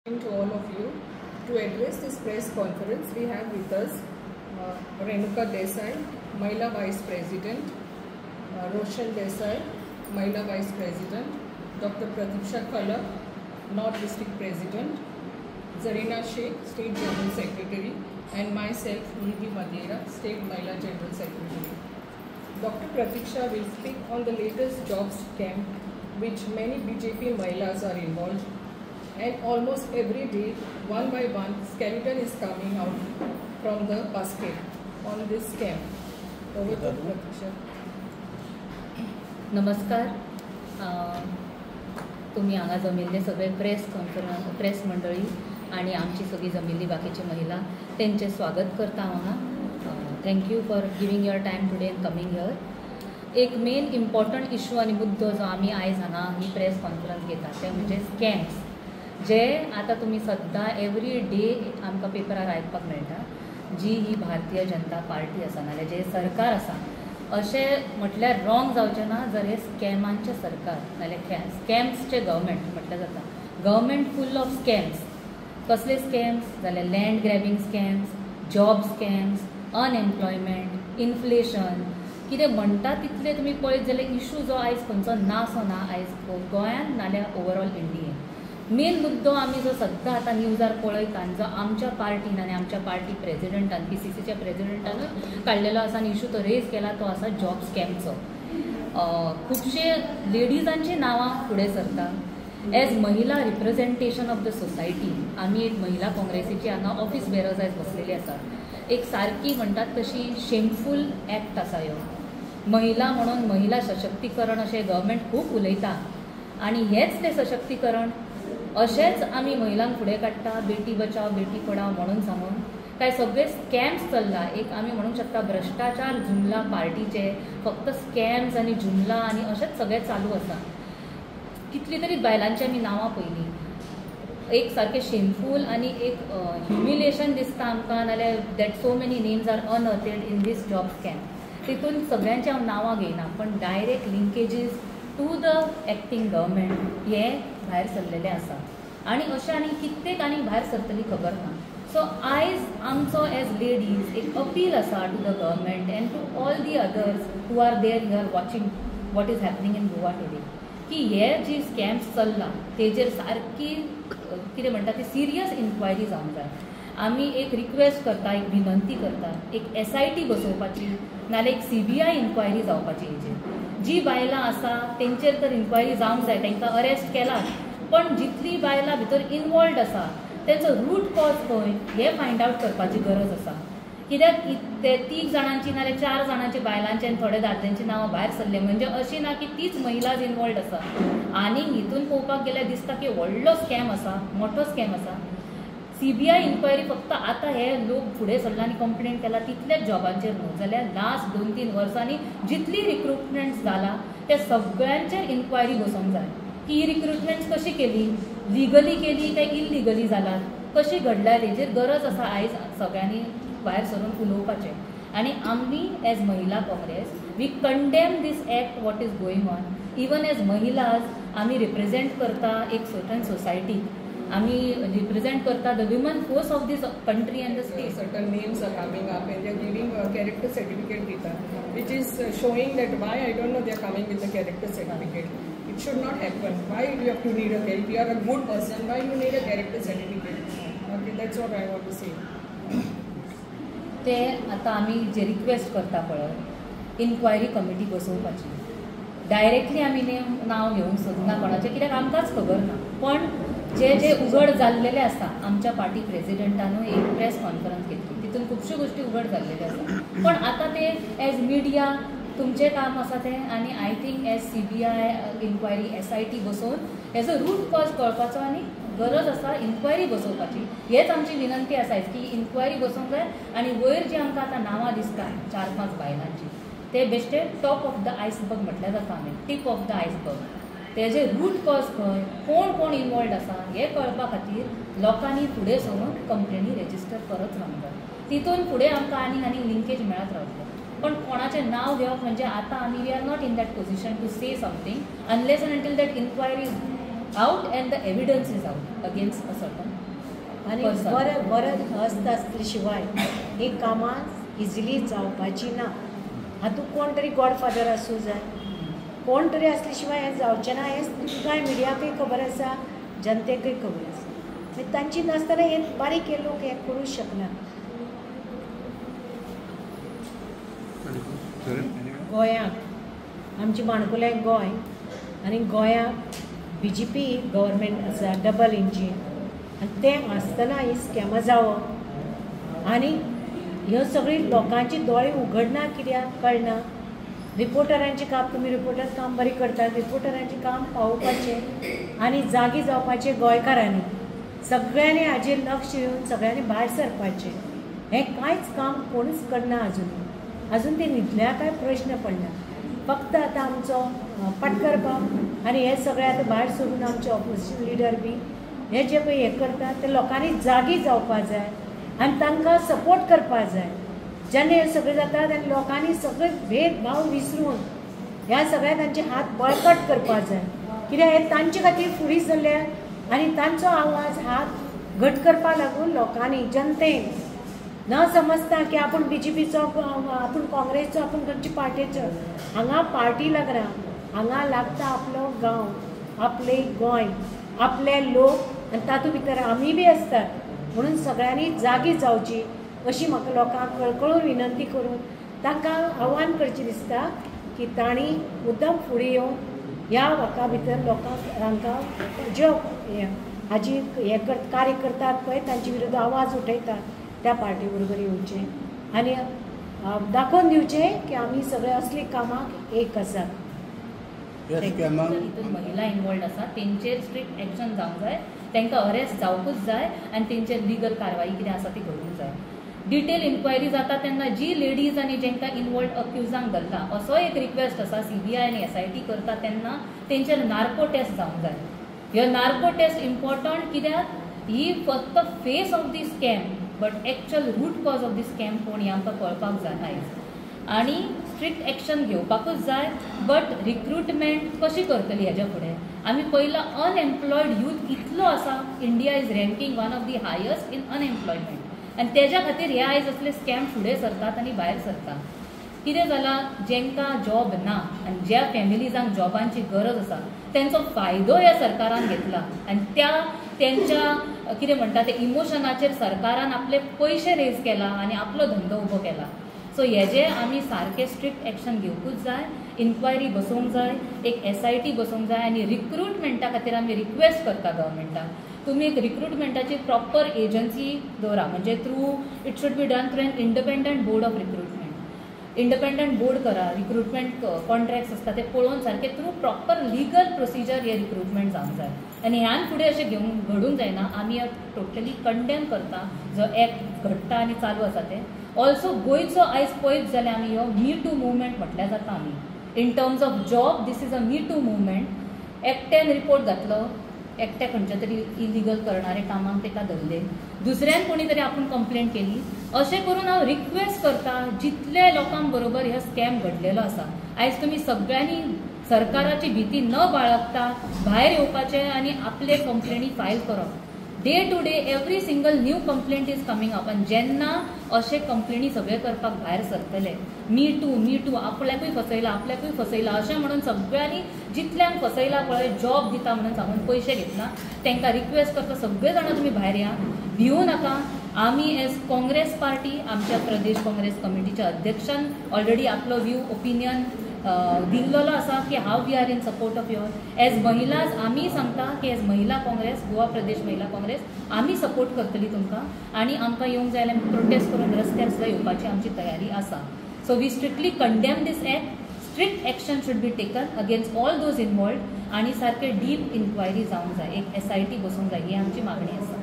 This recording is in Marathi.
To all of you, to address this press conference, we have with us Renuka Desai, Mahila Vice President, Roshan Desai, Mahila Vice President, Dr. Pratiksha Khala, North District President, Zarina Sheikh, State General Secretary, and myself, Nidhi Madera, State Mahila General Secretary. Dr. Pratiksha will speak on the latest jobs scam, which many BJP Mahilas are involved. And almost every day, one by one, skeleton is coming out from the basket on this scam. Over to Pratiksha. नमस्कार. तुम्ही हांगा जमिल्ले सगळे प्रेस मंडळी आणि आमची सगळी जमिल्ली बाकीची महिला त्यांचे स्वागत करता हांगा. Thank you for giving your time today end coming here. एक मेन इम्पॉर्टंट इशू आनी मुद्दो जो आमी आयज हांगा ही प्रेस कॉन्फरन्स घेतात ते म्हणजे स्कॅम्स जे आता तुम्ही सद्दां एवरी डे आमकां पेपरार आयकपाक मेळटा. जी ही भारतीय जनता पार्टी आसा नाल्यार जे सरकार आसा अशें म्हटल्यार रॉंग जावचें ना जर हे स्कॅमांचें सरकार नाल्यार स्कॅम्सचें गव्हर्मेंट म्हटल्यार जाता. Government full of scams. कसले स्कॅम्स जाल्यार land grabbing scams, job scams, unemployment, inflation, कितें म्हणटा तितले तुमी पळयत जाल्यार इशू जो आयज खंयचो नासो ना आयज गोंयांत नाल्यार ओवरऑल इंडियेन. मेन मुद्दो आमी जो सद्दां आतां न्यूजार पळयता जो आमच्या पार्टीन आनी आमच्या पार्टी प्रेजिडेंटान PCCच्या प्रेजिडेंटानूय काडलेलो आसा आनी इशू तो रेज केला तो आसा जॉब स्कॅमचो. खुबशे लेडीजांची नांवां फुडें सरता. एज महिला रिप्रेझेंटेशन ऑफ द सोसायटी आमी एक महिला काँग्रेसीची हांगा ऑफिस बेरर्स आयज बसलेली आसा. एक सारकी म्हणटात तशी शेमफूल एक्ट आसा ह्यो. महिला म्हणून महिला सशक्तीकरण अशें गव्हर्मेंट खूब उलयता आनी हेच तें सशक्तीकरण अशेंच आमी महिलांक फुडें काडटा. बेटी बचाव बेटी पढाव म्हणून सांगून काय सगळे स्कॅम्स चल्ला. एक आमी म्हणूंक शकता भ्रष्टाचार जुमला पार्टीचे फक्त स्कॅम्स आनी जुमला आनी अशेंच सगळें चालू आसा. कितली तरी बायलांची आमी नांवां पयलीं. एक सारकें शेमफूल आनी एक ह्युमिलेशन दिसता आमकां नाल्यार that so many names are unearthed in these job scam. तितून सगळ्यांची हांव नांवां घेयना पण direct linkages to the acting government हे भायर सरलेले आसा आनी अशें आनी कित्येक आनी भायर सरतली खबर ना. सो आयज आमचो एज लेडीज एक अपील आसा to the government and to all the others who are there here watching what is happening in Goa today की हे जी स्कॅम्स चल्ला तेजेर सारकी कितें म्हणटा ती सिरियस इन्क्वायरी जावंक जाय. आमी एक रिक्वेस्ट करता, एक विनंती करता, एक SIT बसोवपाची नाल्यार एक CBI इन्क्वायरी जावपाची. हेजेर जी बायलां आसा तेंचेर तर इन्क्वायरी जावंक जाय. तांकां अरेस्ट केला पण जितली बायलां भितर इनवॉल्ड आसा तेंचो रूट कॉज खंय हें फायंड आवट करपाची गरज आसा. कित्याक ते 3 जाणांची नाल्यार 4 जाणांची बायलांची आनी थोड्या दादल्यांची नांवां भायर सरले म्हणजे अशी ना की तीच महिलाज इनवॉल्ड आसा. आनी हितून पळोवपाक गेल्यार दिसता की व्हडलो स्कॅम आसा, मोठो स्कॅम आसा. CBI इन्क्वायरी फक्त आतां हे लोक फुडें सरला आनी कंप्लेंट केला तितल्याच जॉबांचेर न्हू जाल्यार लास्ट 2-3 वर्सांनी जितली रिक्रुटमेंट्स जाला त्या सगळ्यांचेर इन्क्वायरी बसोवंक जाय की ही रिक्रुटमेंट्स कशी केली, लिगली केली काय इल्लिगली जाला, कशी घडल्या हेजेर गरज आसा आयज सगळ्यांनी भायर सरून उलोवपाचें. आनी आमी as Mahila Congress we condemn this act what is going on. Even as mahilas आमी रिप्रेझेंट करता एक सर्टन सोसायटी. आमी रिप्रेझेंट करता the women force of this country and the state. Certain names are coming up and they are giving a character certificate with us, which is showing that why I don't know they are coming with the character certificate. It should not happen. Why you have to need a help? You are a good person. Why you need a character certificate? Okay, that's what I want to say. ते आतां आमी जे रिक्वेस्ट करता पळय इन्क्वायरी कमिटी बसोवपाची. डायरेक्टली आमी नांव घेवंक सोदना कोणाचें कित्याक आमकांच खबर ना. पण जे जे उघड जाल्लेले आसा आमच्या पार्टी प्रेजिडेंटानूय एक प्रेस कॉन्फरन्स घेतली तितून खुबश्यो गोश्टी उघड जाल्लेले आसा. पण आतां ते एज मिडिया तुमचें काम आसा तें आनी I think as CBI inquiry SIT बसोवन हेजो रूट कॉज कळपाचो आनी गरज आसा इन्क्वायरी बसोवपाची. हेच आमची विनंती आसा की इन्क्वायरी बसोवंक जाय. आनी वयर जी आमकां आतां नांवां दिसता 4-5 बायलांची ते बेश्टे टॉप ऑफ द आयसबर्ग म्हटल्यार जाता आमी टीप ऑफ द आयसबर्ग. तेजे रूट कॉज खंय कोण कोण इनवॉल्ड आसा हें कळपा खातीर लोकांनी फुडें सरून कंप्लेनी रेजिस्टर करत रावंक जाय. तितून फुडें आमकां आनी लिंकेज मेळत रावतलें. पण कोणाचें नांव घेवप म्हणजे आतां आमी we are not in that position to say something unless and until that inquiry out and the evidence is out against a certain आणि person. बरं हस्त असले शिवाय ही कामां इजिली जावपाची ना. हातूंत कोण तरी गॉडफादर आसूं जाय, कोण तरी असले शिवाय हें जावचें ना. हें तुमकां मिडियाकूय खबर आसा, जनतेकूय खबर आसा. मागीर तांची नासतना हे बारीक हे लोक हें करूंक शकना. गोंयांत आमचे माणकुलें गोंय आनी गोंयांत BJP गव्हर्मेंट आसा, डबल इंजीन, आनी तें आसतना ही स्कॅमां जावप आनी ह्यो सगळी लोकांची दोळे उगडना कित्याक कळना. रिपोर्टरांचें काम, तुमी रिपोर्टर काम बरें करतात, रिपोर्टरांचें काम पावोवपाचें आनी जागी जावपाचें गोंयकारांनी. सगळ्यांनी हाजेर लक्ष दिवन सगळ्यांनी भायर सरपाचें. हें कांयच काम कोणूच करना अजून ते न्हिदल्या काय प्रश्न पडना. फक्त आतां आमचो पट करपाक आनी हे सगळे आतां भायर सरून आमचे ऑपोजिशन लिडर बी हे जे पळय हे करतात ते लोकांनी जागी जावपाक जाय आनी तांकां सपोर्ट करपाक जाय. जेन्ना हे सगळें जाता तेन्ना लोकांनी सगळे भेदभाव विसरून ह्या सगळ्या तांचे हात बळकट करपाक जाय. कित्याक हे तांचे खातीर फुडें सरल्या आनी तांचो आवाज हात घट करपाक लागून लोकांनी जनतेन न समजता की आपण BJPचो, आपण काँग्रेसचो, आपण खंयच्या पार्टीचो. हांगा पार्टी लागना, हांगा लागता आपलो गांव, आपलें गोंय, आपले लोक आनी तातूंत भितर आमी बी आसतात. म्हणून सगळ्यांनी जागी जावची अशी म्हाका लोकांक कळकळून विनंती करून तांकां आव्हान करचें दिसता की तांणी मुद्दम फुडें येवन ह्या वाका भितर लोकांक हांकां ज्यो हाजी हे कार्य करतात पळय तांचे विरुद्ध आवाज उठयतात त्या पार्टी बरोबर येवचें आनी दाखोवन दिवचें की आमी सगळे असली कामाक एक आसात. हितून महिला इन्वॉल्ड आसा तेंचेर स्ट्रिक्ट एक्शन जावंक जाय, तांकां अरेस्ट जावपूच जाय आनी तेंचेर लिगल कारवाई कितें आसा ती करूंक जाय. डिटेल इन्क्वायरी जाता तेन्ना जी लेडीज आनी जेंकां इन्वॉल्ड अक्युजांक धरला असो एक रिक्वेस्ट आसा CBI आनी SIT करता तेन्ना तेंचेर नार्को टेस्ट जावंक जाय. ह्यो नार्को टेस्ट इम्पॉर्टंट कित्याक ही फक्त face of the scam but actual root cause of the scam कोण हें आमकां कळपाक जाय आयज. आनी स्ट्रिक्ट एक्शन घेवपाकूच जाय. बट रिक्रुटमेंट कशी करतली हेज्या फुडें? आमी पयला अनएम्प्लॉयड यूथ इतलो आसा. India is ranking one of the highest in unemployment आनी तेज्या खातीर हे आयज असले स्कॅम फुडें सरतात आनी भायर सरतात. कितें जालां, जेंकां जॉब ना आनी ज्या फॅमिलीजांक जॉबांची गरज आसा तेंचो फायदो ह्या सरकारान घेतला आनी तेंच्या कितें म्हणटा ते इमोशनाचेर सरकारान आपले पयशे रेज केला आनी आपलो धंदो उबो केला. सो हेजे आमी सारकें स्ट्रिक्ट एक्शन घेवपूच जाय. इन्क्वायरी बसोवंक जाय, एक SIT बसोवंक जाय आनी रिक्रुटमेंटा खातीर आमी रिक्वेस्ट करता गव्हर्मेंटाक तुमी एक रिक्रुटमेंटाची प्रॉपर एजन्सी दवरा. म्हणजे through it should be done through an independent board of recruitment. Independent board करा. रिक्रुटमेंट कॉन्ट्रॅक्ट्स आसता ते पळोवन सारके थ्रू प्रॉपर लिगल प्रोसिजर हे रिक्रुटमेंट जावंक जाय. आनी ह्यान फुडें अशें घडूंक जायना. आमी टोटली कंडेम करता जो एक्ट घडटा आनी चालू आसा ते. ऑल्सो गोंयचो आयज पळयत जाल्यार आमी ह्यो Me Too मुवमेंट म्हटल्यार जाता आमी. In terms of job this is a Me Too movement. एकट्यान रिपोर्ट घातलो, एकट्या खंयच्या तरी इलिगल करणारे कामांक ताका धरले, दुसऱ्यान कोणी तरी आपूण कंप्लेंट केली. अशें करून हांव रिक्वेस्ट करता जितले लोकांक बरोबर ह्यो स्कॅम घडलेलो आसा आयज तुमी सगळ्यांनी सरकाराची भीती न बाळगता भायर येवपाचें आनी आपले कंप्लेनी फायल करप. Day to day every single new complaint is coming up आनी जेन्ना अशे कंप्लेनी सगळे करपाक भायर सरतले मी टू आपल्याकूय फसयला अशें म्हणून सगळ्यांनी जितल्यांक फसयला पळय जॉब दिता म्हणून सांगून पयशे घेतला तांकां रिक्वेस्ट करता सगळे जाणां तुमी भायर या, भिवू नाका. आमी एज काँग्रेस पार्टी आमच्या प्रदेश काँग्रेस कमिटीच्या अध्यक्षान ऑलरेडी आपलो व्यू ओपिनियन दिल्लेलो आसा की how we are in support of your. As mahilas आमी सांगता की एज महिला काँग्रेस, गोवा प्रदेश महिला काँग्रेस आमी सपोर्ट करतली तुमकां आनी आमकां येवंक जाय जाल्यार प्रोटेस्ट करून रस्त्यार सुद्दां येवपाची आमची तयारी आसा. So we strictly condemn this act. Strict action should be taken against all those involved आनी सारके डीप इन्क्वायरी जावंक जाय. एक SIT बसूंक जाय ही आमची मागणी आसा.